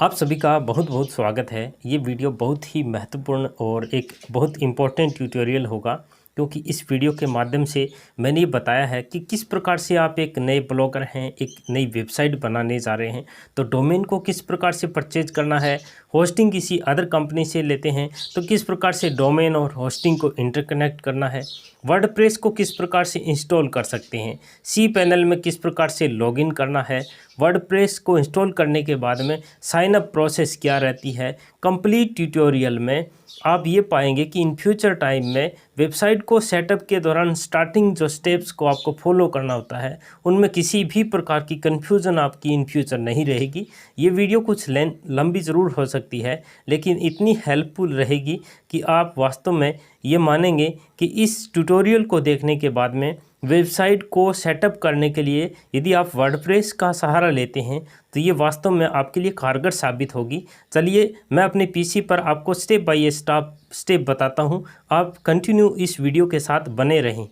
आप सभी का बहुत बहुत स्वागत है। ये वीडियो बहुत ही महत्वपूर्ण और एक बहुत इम्पोर्टेंट ट्यूटोरियल होगा, क्योंकि इस वीडियो के माध्यम से मैंने ये बताया है कि किस प्रकार से आप एक नए ब्लॉगर हैं, एक नई वेबसाइट बनाने जा रहे हैं तो डोमेन को किस प्रकार से परचेज करना है। होस्टिंग किसी अदर कंपनी से लेते हैं तो किस प्रकार से डोमेन और होस्टिंग को इंटरकनेक्ट करना है। वर्डप्रेस को किस प्रकार से इंस्टॉल कर सकते हैं। सी पैनल में किस प्रकार से लॉगिन करना है। वर्डप्रेस को इंस्टॉल करने के बाद में साइन अप प्रोसेस क्या रहती है। कंप्लीट ट्यूटोरियल में आप ये पाएंगे कि इन फ्यूचर टाइम में वेबसाइट को सेटअप के दौरान स्टार्टिंग जो स्टेप्स को आपको फॉलो करना होता है उनमें किसी भी प्रकार की कन्फ्यूज़न आपकी इन फ्यूचर नहीं रहेगी। ये वीडियो कुछ लंबी ज़रूर हो सकती है, लेकिन इतनी हेल्पफुल रहेगी कि आप वास्तव में ये मानेंगे कि इस ट्यूटोरियल को देखने के बाद में वेबसाइट को सेटअप करने के लिए यदि आप वर्डप्रेस का सहारा लेते हैं तो ये वास्तव में आपके लिए कारगर साबित होगी। चलिए मैं अपने पीसी पर आपको स्टेप बाय स्टेप बताता हूँ। आप कंटिन्यू इस वीडियो के साथ बने रहें।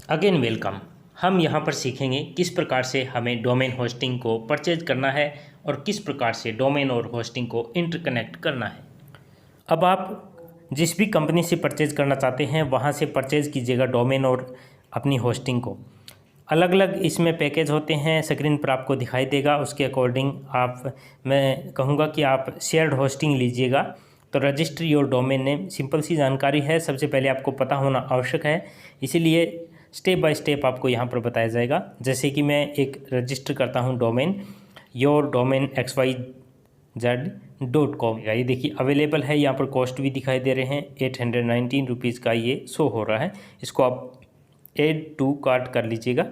Again welcome. हम यहाँ पर सीखेंगे किस प्रकार से हमें डोमेन होस्टिंग को परचेज करना है और किस प्रकार से डोमेन और होस्टिंग को इंटरकनेक्ट करना है। अब आप जिस भी कंपनी से परचेज़ करना चाहते हैं वहाँ से परचेज़ कीजिएगा डोमेन और अपनी होस्टिंग को। अलग अलग इसमें पैकेज होते हैं, स्क्रीन पर आपको दिखाई देगा। उसके अकॉर्डिंग मैं कहूँगा कि आप शेयर्ड होस्टिंग लीजिएगा। तो register your domain name, simple सी जानकारी है, सबसे पहले आपको पता होना आवश्यक है। इसीलिए स्टेप बाय स्टेप आपको यहाँ पर बताया जाएगा। जैसे कि मैं एक रजिस्टर करता हूँ डोमेन, योर डोमेन xyz.com। ये देखिए अवेलेबल है, यहाँ पर कॉस्ट भी दिखाई दे रहे हैं। 819 रुपीज़ का ये शो हो रहा है। इसको आप एड टू कार्ट कर लीजिएगा।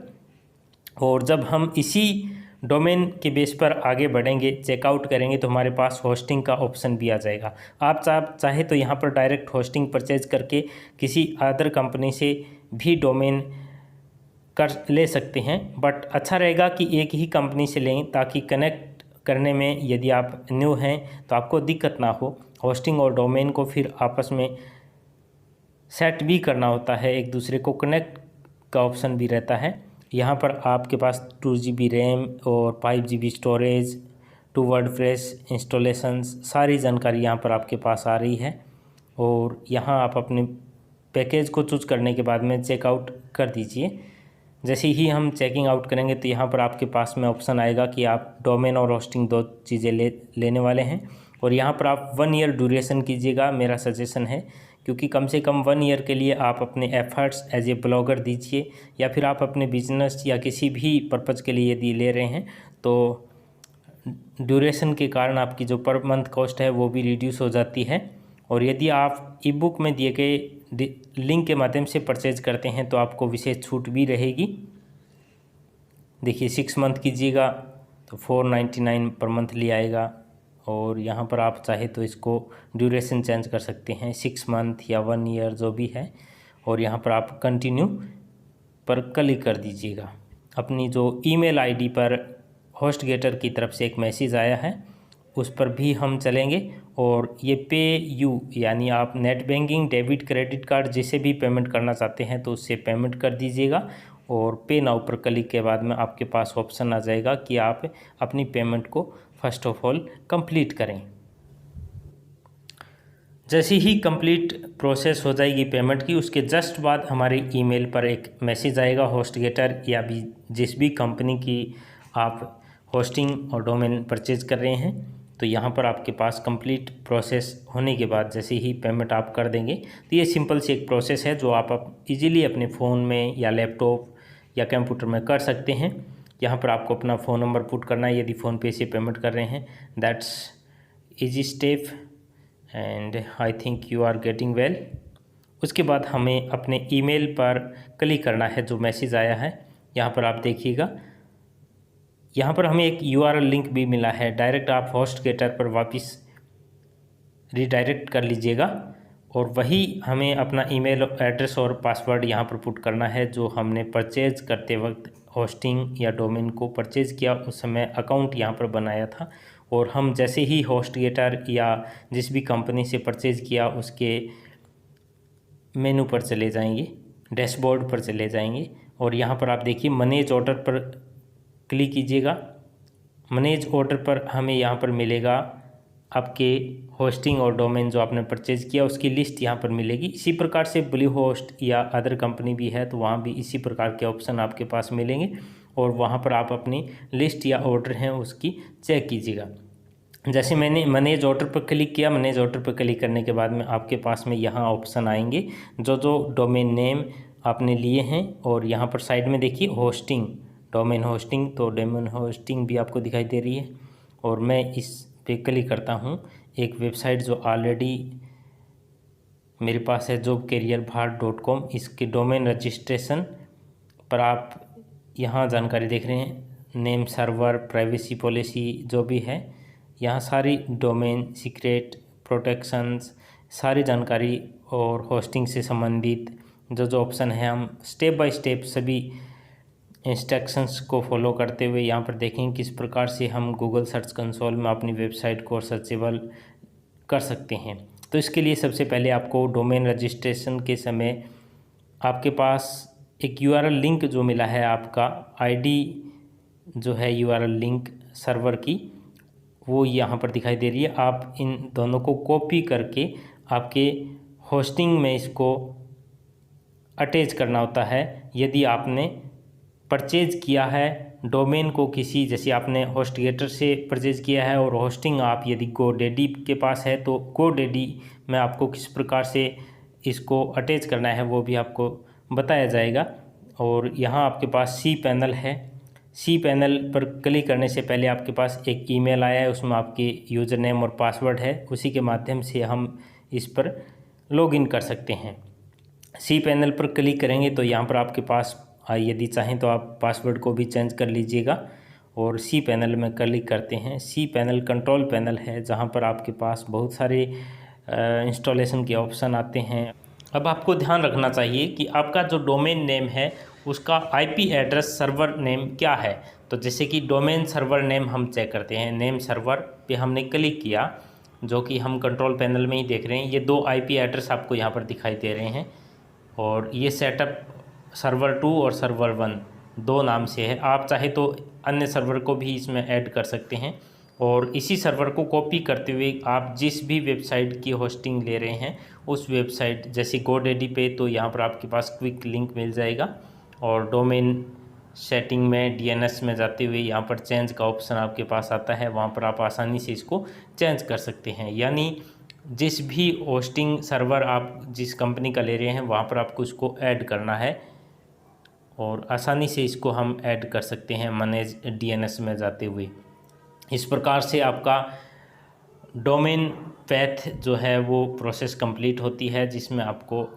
और जब हम इसी डोमेन के बेस पर आगे बढ़ेंगे, चेकआउट करेंगे, तो हमारे पास होस्टिंग का ऑप्शन भी आ जाएगा। आप चाहे तो यहाँ पर डायरेक्ट होस्टिंग परचेज करके किसी अदर कंपनी से भी डोमेन कर ले सकते हैं, बट अच्छा रहेगा कि एक ही कंपनी से लें, ताकि कनेक्ट करने में यदि आप न्यू हैं तो आपको दिक्कत ना हो। होस्टिंग और डोमेन को फिर आपस में सेट भी करना होता है, एक दूसरे को कनेक्ट का ऑप्शन भी रहता है। यहाँ पर आपके पास 2 GB रैम और 5 GB स्टोरेज, 2 वर्डप्रेस इंस्टॉलेशंस, सारी जानकारी यहाँ पर आपके पास आ रही है। और यहाँ आप अपने पैकेज को चूज करने के बाद में चेकआउट कर दीजिए। जैसे ही हम चेकिंग आउट करेंगे तो यहाँ पर आपके पास में ऑप्शन आएगा कि आप डोमेन और होस्टिंग दो चीज़ें लेने वाले हैं। और यहाँ पर आप 1 ईयर ड्यूरेशन कीजिएगा, मेरा सजेशन है, क्योंकि कम से कम 1 ईयर के लिए आप अपने एफर्ट्स एज ए ब्लॉगर दीजिए, या फिर आप अपने बिजनेस या किसी भी पर्पज़ के लिए यदि ले रहे हैं तो ड्यूरेशन के कारण आपकी जो पर मंथ कॉस्ट है वो भी रिड्यूस हो जाती है। और यदि आप ई बुक में दिए गए लिंक के माध्यम से परचेज करते हैं तो आपको विशेष छूट भी रहेगी। देखिए 6 मंथ कीजिएगा तो 499 पर मंथली आएगा। और यहाँ पर आप चाहे तो इसको ड्यूरेशन चेंज कर सकते हैं, 6 मंथ या 1 ईयर जो भी है। और यहाँ पर आप कंटिन्यू पर क्लिक कर दीजिएगा। अपनी जो ईमेल आईडी पर होस्टगेटर की तरफ से एक मैसेज आया है उस पर भी हम चलेंगे। और ये पे यू यानी आप net banking, debit, credit card जिसे भी पेमेंट करना चाहते हैं तो उससे पेमेंट कर दीजिएगा। और पे नाउ पर क्लिक के बाद में आपके पास ऑप्शन आ जाएगा कि आप अपनी पेमेंट को फर्स्ट ऑफ ऑल कंप्लीट करें। जैसे ही कंप्लीट प्रोसेस हो जाएगी पेमेंट की, उसके जस्ट बाद हमारे ईमेल पर एक मैसेज आएगा होस्टगेटर या भी जिस भी कंपनी की आप होस्टिंग और डोमेन परचेज कर रहे हैं। तो यहाँ पर आपके पास कंप्लीट प्रोसेस होने के बाद जैसे ही पेमेंट आप कर देंगे तो ये सिंपल सी एक प्रोसेस है जो आप इजीली अपने फ़ोन में या लैपटॉप या कंप्यूटर में कर सकते हैं। यहाँ पर आपको अपना फ़ोन नंबर पुट करना है यदि फ़ोनपे से पेमेंट कर रहे हैं। That's easy step and I think you are getting well. उसके बाद हमें अपने ईमेल पर क्लिक करना है जो मैसेज आया है। यहाँ पर आप देखिएगा, यहाँ पर हमें एक URL लिंक भी मिला है। डायरेक्ट आप होस्टगेटर पर वापस रीडायरेक्ट कर लीजिएगा और वही हमें अपना ईमेल एड्रेस और पासवर्ड यहाँ पर पुट करना है जो हमने परचेज करते वक्त होस्टिंग या डोमेन को परचेज़ किया उस समय अकाउंट यहाँ पर बनाया था। और हम जैसे ही होस्टगेटर या जिस भी कंपनी से परचेज़ किया उसके मेनू पर चले जाएंगे, डैशबोर्ड पर चले जाएंगे और यहाँ पर आप देखिए मैनेज ऑर्डर पर क्लिक कीजिएगा। मैनेज ऑर्डर पर हमें यहाँ पर मिलेगा आपके होस्टिंग और डोमेन जो आपने परचेज़ किया उसकी लिस्ट यहाँ पर मिलेगी। इसी प्रकार से ब्लू होस्ट या अदर कंपनी भी है तो वहाँ भी इसी प्रकार के ऑप्शन आपके पास मिलेंगे और वहाँ पर आप अपनी लिस्ट या ऑर्डर हैं उसकी चेक कीजिएगा। जैसे मैंने मैनेज ऑर्डर पर क्लिक किया, मैनेज ऑर्डर पर क्लिक करने के बाद में आपके पास में यहाँ ऑप्शन आएंगे जो डोमेन नेम आपने लिए हैं, और यहाँ पर साइड में देखिए होस्टिंग, डोमेन होस्टिंग, तो डोमेन होस्टिंग भी आपको दिखाई दे रही है। और मैं इस पे क्लिक करता हूँ, एक वेबसाइट जो ऑलरेडी मेरे पास है jobcareerbharat.com, इसके डोमेन रजिस्ट्रेशन पर आप यहाँ जानकारी देख रहे हैं, नेम, सर्वर, प्राइवेसी पॉलिसी जो भी है, यहाँ सारी डोमेन सीक्रेट, प्रोटेक्शंस, सारी जानकारी और होस्टिंग से संबंधित जो ऑप्शन है हम स्टेप बाय स्टेप सभी इंस्ट्रक्शंस को फॉलो करते हुए यहाँ पर देखें किस प्रकार से हम गूगल सर्च कंसोल में अपनी वेबसाइट को सर्चेबल कर सकते हैं। तो इसके लिए सबसे पहले आपको डोमेन रजिस्ट्रेशन के समय आपके पास एक यूआरएल लिंक जो मिला है, आपका आईडी जो है यूआरएल लिंक सर्वर की, वो यहाँ पर दिखाई दे रही है। आप इन दोनों को कॉपी करके आपके होस्टिंग में इसको अटैच करना होता है। यदि आपने परचेज़ किया है डोमेन को किसी, जैसे आपने होस्टगेटर से परचेज़ किया है और होस्टिंग आप यदि GoDaddy के पास है तो GoDaddy में आपको किस प्रकार से इसको अटैच करना है वो भी आपको बताया जाएगा। और यहाँ आपके पास सी पैनल है, सी पैनल पर क्लिक करने से पहले आपके पास एक ईमेल आया है, उसमें आपके यूज़र नेम और पासवर्ड है, उसी के माध्यम से हम इस पर लॉगिन कर सकते हैं। सी पैनल पर क्लिक करेंगे तो यहाँ पर आपके पास यदि चाहें तो आप पासवर्ड को भी चेंज कर लीजिएगा। और सी पैनल में क्लिक करते हैं। सी पैनल कंट्रोल पैनल है जहाँ पर आपके पास बहुत सारे इंस्टॉलेशन के ऑप्शन आते हैं। अब आपको ध्यान रखना चाहिए कि आपका जो डोमेन नेम है उसका आईपी एड्रेस सर्वर नेम क्या है। तो जैसे कि डोमेन सर्वर नेम हम चेक करते हैं, नेम सर्वर पे हमने क्लिक किया, जो कि हम कंट्रोल पैनल में ही देख रहे हैं। ये दो आईपी एड्रेस आपको यहाँ पर दिखाई दे रहे हैं और ये सेटअप सर्वर 2 और सर्वर 1 दो नाम से है। आप चाहे तो अन्य सर्वर को भी इसमें ऐड कर सकते हैं और इसी सर्वर को कॉपी करते हुए आप जिस भी वेबसाइट की होस्टिंग ले रहे हैं उस वेबसाइट, जैसे GoDaddy पे, तो यहाँ पर आपके पास क्विक लिंक मिल जाएगा। और डोमेन सेटिंग में DNS में जाते हुए यहाँ पर चेंज का ऑप्शन आपके पास आता है, वहाँ पर आप आसानी से इसको चेंज कर सकते हैं। यानी जिस भी होस्टिंग सर्वर आप जिस कंपनी का ले रहे हैं वहाँ पर आपको इसको ऐड करना है और आसानी से इसको हम ऐड कर सकते हैं मैनेज DNS में जाते हुए। इस प्रकार से आपका डोमेन पैथ जो है वो प्रोसेस कंप्लीट होती है, जिसमें आपको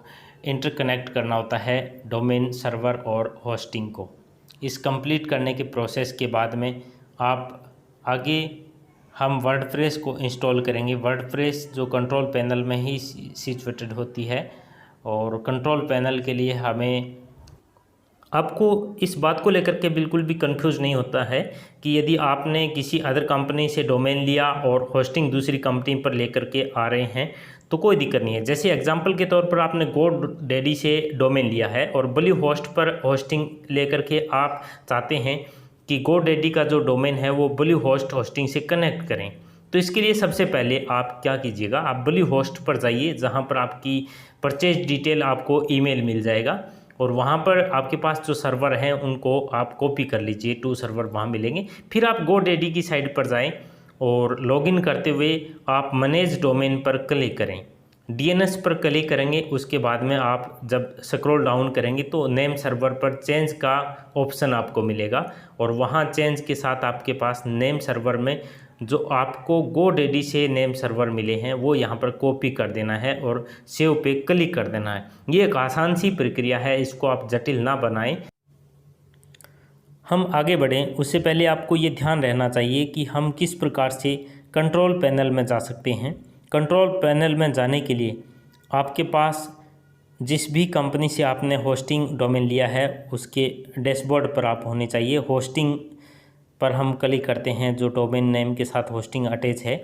इंटरकनेक्ट करना होता है डोमेन सर्वर और होस्टिंग को। इस कंप्लीट करने के प्रोसेस के बाद में आप आगे हम वर्डप्रेस को इंस्टॉल करेंगे। वर्डप्रेस जो कंट्रोल पैनल में ही सिचुएटेड होती है और कंट्रोल पैनल के लिए हमें, आपको इस बात को लेकर के बिल्कुल भी कंफ्यूज नहीं होता है कि यदि आपने किसी अदर कंपनी से डोमेन लिया और होस्टिंग दूसरी कंपनी पर लेकर के आ रहे हैं तो कोई दिक्कत नहीं है। जैसे एग्जांपल के तौर पर आपने GoDaddy से डोमेन लिया है और ब्लू होस्ट पर होस्टिंग लेकर के आप चाहते हैं कि GoDaddy का जो डोमेन है वो ब्लू होस्ट होस्टिंग से कनेक्ट करें, तो इसके लिए सबसे पहले आप क्या कीजिएगा, आप ब्लू होस्ट पर जाइए जहाँ पर आपकी परचेज डिटेल आपको ईमेल मिल जाएगा और वहाँ पर आपके पास जो सर्वर हैं उनको आप कॉपी कर लीजिए, 2 सर्वर वहाँ मिलेंगे। फिर आप GoDaddy की साइट पर जाएं और लॉगिन करते हुए आप मैनेज डोमेन पर क्लिक करें, DNS पर क्लिक करेंगे। उसके बाद में आप जब स्क्रॉल डाउन करेंगे तो नेम सर्वर पर चेंज का ऑप्शन आपको मिलेगा और वहाँ चेंज के साथ आपके पास नेम सर्वर में जो आपको GoDaddy से नेम सर्वर मिले हैं वो यहाँ पर कॉपी कर देना है और सेव पे क्लिक कर देना है। ये एक आसान सी प्रक्रिया है, इसको आप जटिल ना बनाएं। हम आगे बढ़ें उससे पहले आपको ये ध्यान रहना चाहिए कि हम किस प्रकार से कंट्रोल पैनल में जा सकते हैं। कंट्रोल पैनल में जाने के लिए आपके पास जिस भी कंपनी से आपने होस्टिंग डोमेन लिया है उसके डैशबोर्ड पर आप होने चाहिए। होस्टिंग पर हम क्लिक करते हैं जो डोमेन नेम के साथ होस्टिंग अटैच है,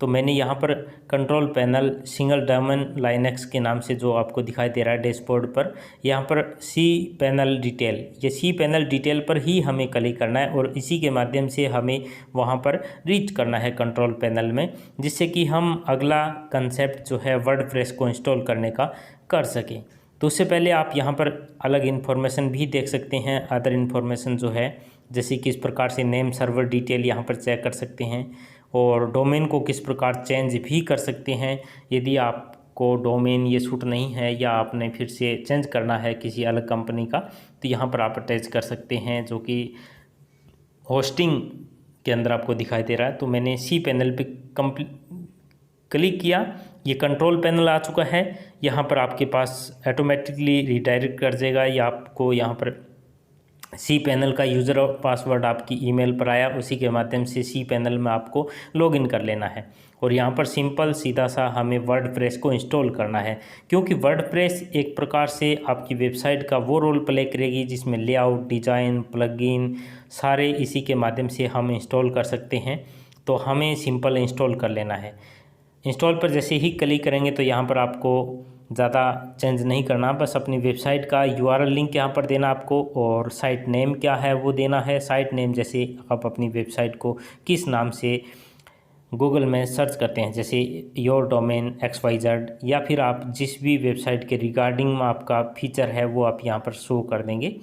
तो मैंने यहाँ पर control panel single domain Linux के नाम से जो आपको दिखाई दे रहा है डैशबोर्ड पर, यहाँ पर सी पैनल डिटेल, ये सी पैनल डिटेल पर ही हमें क्लिक करना है और इसी के माध्यम से हमें वहाँ पर रीच करना है कंट्रोल पैनल में, जिससे कि हम अगला कंसेप्ट जो है वर्डप्रेस को इंस्टॉल करने का कर सकें। तो उससे पहले आप यहाँ पर अलग इन्फॉर्मेशन भी देख सकते हैं, अदर इन्फॉर्मेशन जो है, जैसे कि इस प्रकार से नेम सर्वर डिटेल यहाँ पर चेक कर सकते हैं और डोमेन को किस प्रकार चेंज भी कर सकते हैं। यदि आपको डोमेन ये सूट नहीं है या आपने फिर से चेंज करना है किसी अलग कंपनी का, तो यहाँ पर आप अटैच कर सकते हैं, जो कि होस्टिंग के अंदर आपको दिखाई दे रहा है। तो मैंने सी पैनल पे क्लिक किया, ये कंट्रोल पैनल आ चुका है। यहाँ पर आपके पास ऑटोमेटिकली रिडायरेक्ट कर देगा या आपको यहाँ पर सी पैनल का यूज़र और पासवर्ड आपकी ईमेल पर आया, उसी के माध्यम से सी पैनल में आपको लॉगिन कर लेना है और यहाँ पर सिंपल सीधा सा हमें वर्डप्रेस को इंस्टॉल करना है, क्योंकि वर्डप्रेस एक प्रकार से आपकी वेबसाइट का वो रोल प्ले करेगी जिसमें लेआउट, डिज़ाइन, प्लगइन सारे इसी के माध्यम से हम इंस्टॉल कर सकते हैं। तो हमें सिंपल इंस्टॉल कर लेना है। इंस्टॉल पर जैसे ही क्लिक करेंगे तो यहाँ पर आपको ज़्यादा चेंज नहीं करना, बस अपनी वेबसाइट का URL लिंक यहाँ पर देना आपको और साइट नेम क्या है वो देना है। साइट नेम जैसे आप अपनी वेबसाइट को किस नाम से गूगल में सर्च करते हैं, जैसे योर डोमेन XYZ, या फिर आप जिस भी वेबसाइट के रिगार्डिंग में आपका फीचर है वो आप यहाँ पर शो कर देंगे।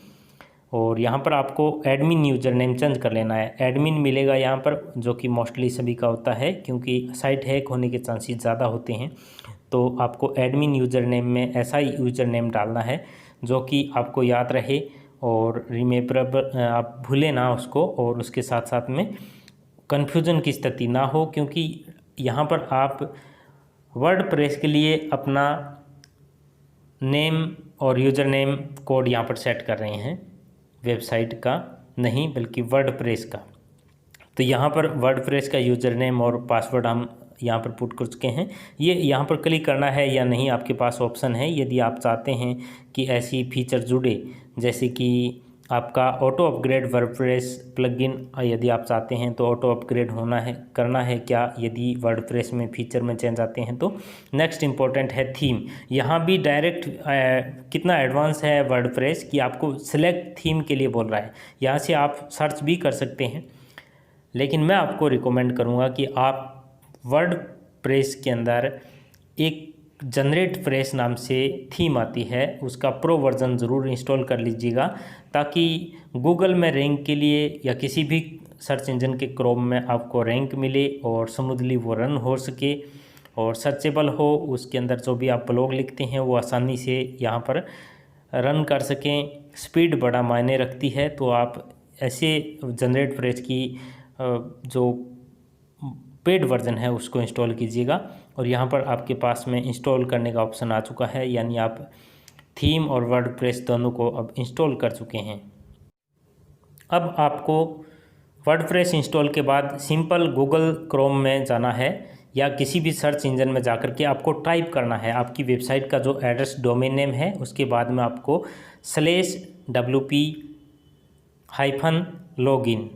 और यहाँ पर आपको एडमिन यूज़र नेम चेंज कर लेना है। एडमिन मिलेगा यहाँ पर, जो कि मोस्टली सभी का होता है, क्योंकि साइट हैक होने के चांसेस ज़्यादा होते हैं। तो आपको एडमिन यूज़र नेम में ऐसा ही यूज़र नेम डालना है जो कि आपको याद रहे और रिमेम्बरेबल, आप भूलें ना उसको, और उसके साथ साथ में कन्फ्यूज़न की स्थिति ना हो, क्योंकि यहाँ पर आप वर्डप्रेस के लिए अपना नेम और यूज़र नेम कोड यहाँ पर सेट कर रहे हैं, वेबसाइट का नहीं बल्कि वर्डप्रेस का। तो यहाँ पर वर्डप्रेस का यूज़र नेम और पासवर्ड हम यहाँ पर पुट कर चुके हैं। ये यहाँ पर क्लिक करना है या नहीं आपके पास ऑप्शन है, यदि आप चाहते हैं कि ऐसी फीचर जुड़े, जैसे कि आपका ऑटो अपग्रेड वर्डप्रेस प्लगइन, यदि आप चाहते हैं तो ऑटो अपग्रेड होना है, करना है क्या, यदि वर्डप्रेस में फीचर में चेंज आते हैं तो। नेक्स्ट इंपॉर्टेंट है थीम। यहाँ भी डायरेक्ट कितना एडवांस है वर्डप्रेस कि आपको सिलेक्ट थीम के लिए बोल रहा है। यहाँ से आप सर्च भी कर सकते हैं, लेकिन मैं आपको रिकमेंड करूँगा कि आप वर्डप्रेस के अंदर एक जनरेट फ्रेश नाम से थीम आती है, उसका प्रो वर्जन ज़रूर इंस्टॉल कर लीजिएगा, ताकि गूगल में रैंक के लिए या किसी भी सर्च इंजन के क्रोम में आपको रैंक मिले और स्मूथली वो रन हो सके और सर्चेबल हो। उसके अंदर जो भी आप ब्लॉग लिखते हैं वो आसानी से यहाँ पर रन कर सकें। स्पीड बड़ा मायने रखती है, तो आप ऐसे जनरेट फ्रेश की जो पेड वर्जन है उसको इंस्टॉल कीजिएगा। और यहाँ पर आपके पास में इंस्टॉल करने का ऑप्शन आ चुका है, यानी आप थीम और वर्डप्रेस दोनों को अब इंस्टॉल कर चुके हैं। अब आपको वर्डप्रेस इंस्टॉल के बाद सिंपल गूगल क्रोम में जाना है या किसी भी सर्च इंजन में जाकर के आपको टाइप करना है आपकी वेबसाइट का जो एड्रेस डोमेन नेम है, उसके बाद में आपको /wp-login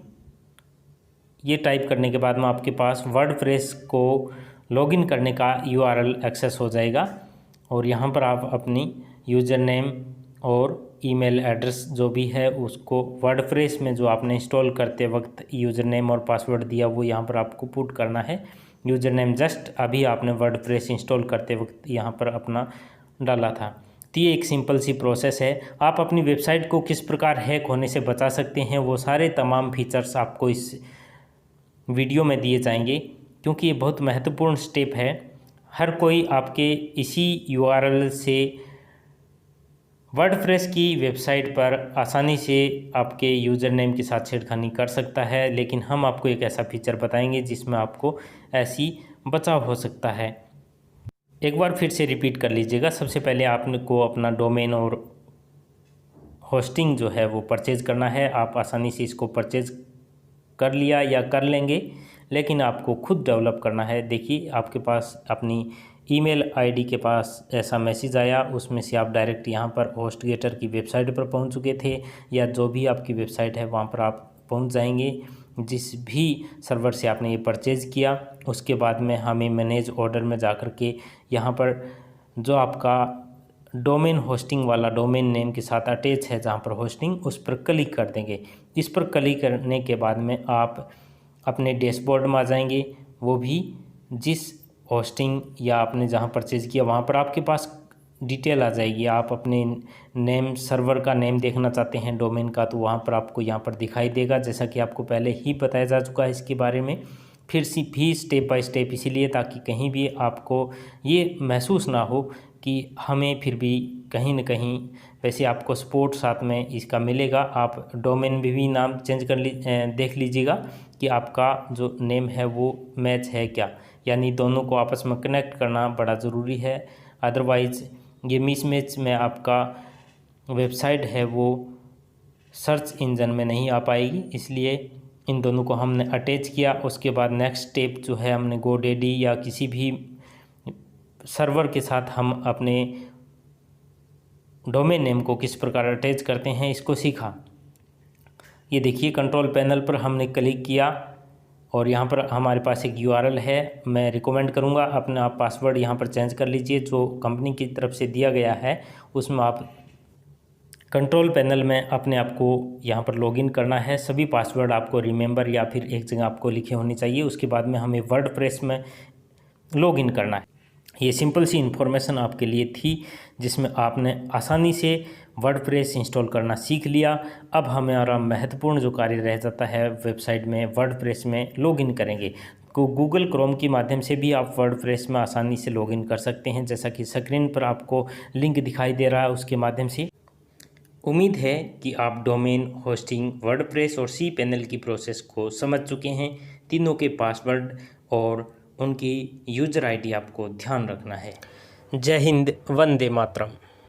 ये टाइप करने के बाद में आपके पास वर्डप्रेस को लॉगिन करने का URL एक्सेस हो जाएगा और यहाँ पर आप अपनी यूज़र नेम और ईमेल एड्रेस जो भी है उसको वर्डप्रेस में जो आपने इंस्टॉल करते वक्त यूज़र नेम और पासवर्ड दिया वो यहाँ पर आपको पुट करना है। यूज़र नेम जस्ट अभी आपने वर्डप्रेस इंस्टॉल करते वक्त यहाँ पर अपना डाला था। तो ये एक सिंपल सी प्रोसेस है। आप अपनी वेबसाइट को किस प्रकार हैक होने से बचा सकते हैं वो सारे तमाम फीचर्स आपको इस वीडियो में दिए जाएंगे, क्योंकि ये बहुत महत्वपूर्ण स्टेप है। हर कोई आपके इसी URL से वर्डप्रेस की वेबसाइट पर आसानी से आपके यूज़र नेम के साथ छेड़खानी कर सकता है, लेकिन हम आपको एक ऐसा फीचर बताएंगे जिसमें आपको ऐसी बचाव हो सकता है। एक बार फिर से रिपीट कर लीजिएगा। सबसे पहले आपको अपना डोमेन और होस्टिंग जो है वो परचेज़ करना है। आप आसानी से इसको परचेज़ कर लिया या कर लेंगे, लेकिन आपको खुद डेवलप करना है। देखिए आपके पास अपनी ईमेल आईडी के पास ऐसा मैसेज आया, उसमें से आप डायरेक्ट यहाँ पर होस्टगेटर की वेबसाइट पर पहुँच चुके थे या जो भी आपकी वेबसाइट है वहाँ पर आप पहुँच जाएंगे। जिस भी सर्वर से आपने ये परचेज़ किया। उसके बाद में हमें मैनेज ऑर्डर में जा कर के यहाँ पर जो आपका डोमेन होस्टिंग वाला डोमेन नेम के साथ अटैच है जहाँ पर होस्टिंग, उस पर क्लिक कर देंगे। इस पर क्लिक करने के बाद में आप अपने डैशबोर्ड में आ जाएंगे। वो भी जिस होस्टिंग या आपने जहाँ परचेज़ किया वहाँ पर आपके पास डिटेल आ जाएगी। आप अपने नेम सर्वर का नेम देखना चाहते हैं डोमेन का, तो वहाँ पर आपको यहाँ पर दिखाई देगा, जैसा कि आपको पहले ही बताया जा चुका है इसके बारे में। फिर भी स्टेप बाय स्टेप, इसीलिए ताकि कहीं भी आपको ये महसूस ना हो कि हमें फिर भी कहीं न कहीं, वैसे आपको सपोर्ट साथ में इसका मिलेगा। आप डोमेन में भी नाम चेंज कर देख लीजिएगा कि आपका जो नेम है वो मैच है क्या, यानी दोनों को आपस में कनेक्ट करना बड़ा ज़रूरी है। अदरवाइज़ ये मिसमैच में आपका वेबसाइट है वो सर्च इंजन में नहीं आ पाएगी। इसलिए इन दोनों को हमने अटैच किया। उसके बाद नेक्स्ट स्टेप जो है, हमने गोडेडी या किसी भी सर्वर के साथ हम अपने डोमेन नेम को किस प्रकार अटैच करते हैं इसको सीखा। ये देखिए कंट्रोल पैनल पर हमने क्लिक किया और यहाँ पर हमारे पास एक URL है। मैं रिकमेंड करूँगा अपना पासवर्ड यहाँ पर चेंज कर लीजिए, जो कंपनी की तरफ से दिया गया है उसमें आप कंट्रोल पैनल में अपने आप को यहाँ पर लॉगिन करना है। सभी पासवर्ड आपको रिमेंबर या फिर एक जगह आपको लिखे होने चाहिए। उसके बाद में हमें वर्डप्रेस में लॉगिन करना है। ये सिंपल सी इन्फॉर्मेशन आपके लिए थी जिसमें आपने आसानी से वर्डप्रेस इंस्टॉल करना सीख लिया। अब हमारा महत्वपूर्ण जो कार्य रह जाता है, वेबसाइट में वर्डप्रेस में लॉगिन करेंगे। तो गूगल क्रोम के माध्यम से भी आप वर्डप्रेस में आसानी से लॉगिन कर सकते हैं, जैसा कि स्क्रीन पर आपको लिंक दिखाई दे रहा है उसके माध्यम से। उम्मीद है कि आप डोमेन होस्टिंग, वर्डप्रेस और cPanel की प्रोसेस को समझ चुके हैं। तीनों के पासवर्ड और उनकी यूज़र ID आपको ध्यान रखना है। जय हिंद, वंदे मातरम।